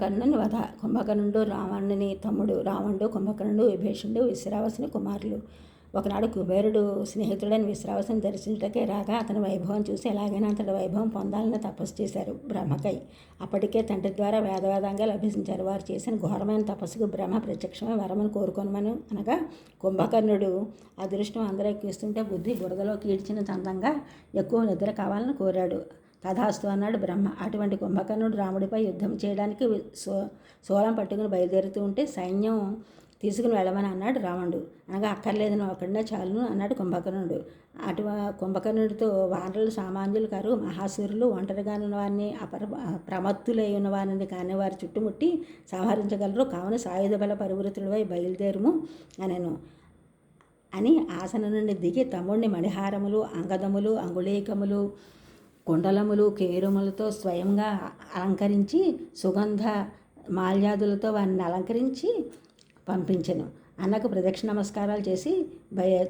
కర్ణుని వధ. కుంభకర్ణుడు రావణుని తమ్ముడు. రావణుడు, కుంభకర్ణుడు, విభీషణుడు విశ్రావసుని కుమారులు. ఒకనాడు కుబేరుడు స్నేహితుడైన విశ్రావసుని దర్శించటకే రాగా అతని వైభవం చూసి ఎలాగైనా అతడి వైభవం పొందాలని తపస్సు చేశారు బ్రహ్మకై. అప్పటికే తండ్రి ద్వారా వేదవేదంగా అభ్యసించారు. వారు చేసిన ఘోరమైన తపస్సుకు బ్రహ్మ ప్రత్యక్షమై వరమని కోరుకొనమని అనగా కుంభకర్ణుడు అదృష్టం అందరెక్కిస్తుంటే బుద్ధి బురదలోకి ఈడ్చిన చందంగా ఎక్కువ నిద్ర కావాలని కోరాడు. తథాస్తు అన్నాడు బ్రహ్మ. అటువంటి కుంభకర్ణుడు రాముడిపై యుద్ధం చేయడానికి శూలం పట్టుకుని బయలుదేరుతూ ఉంటే సైన్యం తీసుకుని వెళ్ళమని అన్నాడు రావణుడు. అనగా అక్కర్లేదు, నువ్వు అక్కడనే చాలును అన్నాడు కుంభకర్ణుడు. కుంభకర్ణుడితో వానరులు సామాన్యులు కారు, మహాసూరులు, ఒంటరిగా ఉన్నవారిని, ప్రమత్తులై ఉన్నవారిని కానీ వారి చుట్టుముట్టి సంహరించగలరు. కావున సాయుధ బల పరివృతులపై బయలుదేరుము అనెను అని ఆసన నుండి దిగి తమ్ముడిని మణిహారములు, అంగదములు, అంగుళీకములు, కుండలములు, కేరుములతో స్వయంగా అలంకరించి సుగంధ మాల్యాదులతో వారిని అలంకరించి పంపించెను. అన్నకు ప్రదక్షిణ నమస్కారాలు చేసి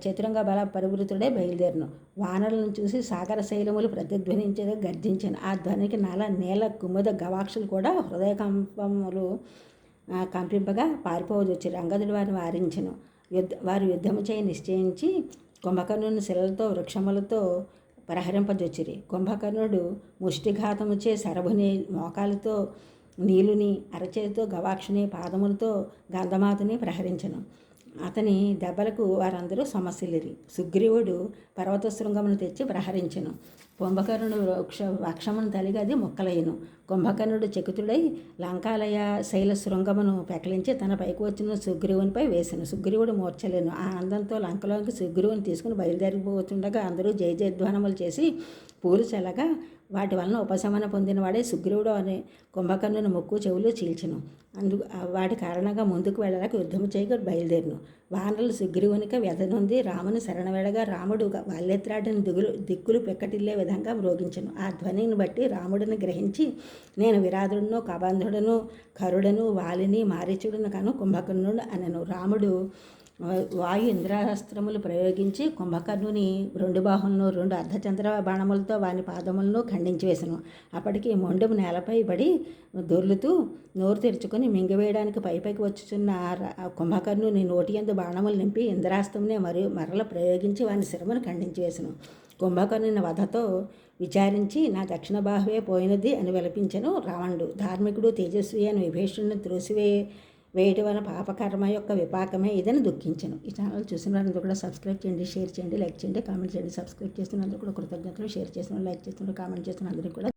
చతురంగ బల పరివృతుడే బయలుదేరను. వానరులను చూసి సాగర శైలములు ప్రతిధ్వనించగా గర్జించాను. ఆ ధ్వనికి నీల కుముద గవాక్షులు కూడా హృదయకంపములు కంపింపగా పారిపోవచ్చారు. అంగదుడు వారిని వారించెను. వారు యుద్ధము చేయి నిశ్చయించి కుంభకర్ణుని శిలలతో వృక్షములతో ప్రహరింపజొచ్చిరి. కుంభకర్ణుడు ముష్టిఘాతముచే శరభుని మోకాలతో, నీలుని అరచేతితో, గవాక్షుని పాదములతో గంధమాతని ప్రహరించెను. అతని దెబ్బలకు వారందరూ సమస్యలిరి. సుగ్రీవుడు పర్వత శృంగమును తెచ్చి ప్రహరించెను. కుంభకర్ణుడు వక్షమును తలిగి అది ముక్కలయ్యను. కుంభకర్ణుడు చకితుడై లంకాలయ శైల శృంగమును పెకలించి తన పైకి వచ్చిన సుగ్రీవునిపై వేసెను. సుగ్రీవుడు మూర్ఛలేను. ఆ ఆనందంతో లంకలోకి సుగ్రీవుని తీసుకుని బయలుదేరిపోతుండగా అందరూ జయ జయధ్వానములు చేసి పూలు చల్లగా వాటి వలన ఉపశమనం పొందినవాడే సుగ్రీవుడు అనే కుంభకర్ణుని ముక్కు చెవులు చీల్చెను. వాటి కారణంగా ముందుకు వెళ్ళడానికి యుద్ధము చేయగా బయలుదేరును. వానరులు సుగ్రీవునికి వ్యధనుంది రాముని శరణవేడగా రాముడు వాల్యత్రాటిని దిక్కులు పెక్కటిల్లే విధంగా మ్రోగించెను. ఆ ధ్వనిని బట్టి రాముడిని గ్రహించి నేను విరాధుడును, కబంధుడును, కరుడను, వాలిని, మారీచుడును కాను కుంభకర్ణుడు అనెను. రాముడు వాయు ఇంద్రాస్త్రములు ప్రయోగించి కుంభకర్ణుని 2 బాహులను 2 అర్ధచంద్ర బాణములతో వాని పాదములను ఖండించి వేసెను. అప్పటికి మొండెము నేలపై పడి దొర్లుతూ నోరు తెరుచుకొని మింగివేయడానికి పైపైకి వచ్చుచున్న కుంభకర్ణుని నోటి యందు బాణములు నింపి ఇంద్రాస్త్రమునే మరల ప్రయోగించి వాని శిరమును ఖండించి వేసెను. కుంభకర్ణుని వధతో విచారించి నా దక్షిణ బాహువే పోయినది అని విలపించెను రావణుడు. ధార్మికుడు తేజస్వి అని విభీషణుని వేయటం వలన పాపకర్మ యొక్క విపాకమే ఇదని దుఃఖించను. ఈ ఛానల్ చూసిన వారందరూ కూడా సబ్స్క్రైబ్ చేయండి, షేర్ చేయండి, లైక్ చేయండి, కామెంట్ చేయండి. సబ్స్క్రైబ్ చేస్తున్నందుకు కూడా కృతజ్ఞతలు, షేర్ చేస్తున్నారు, లైక్ చేస్తున్నారు, కామెంట్ చేస్తున్న అందరికీ కూడా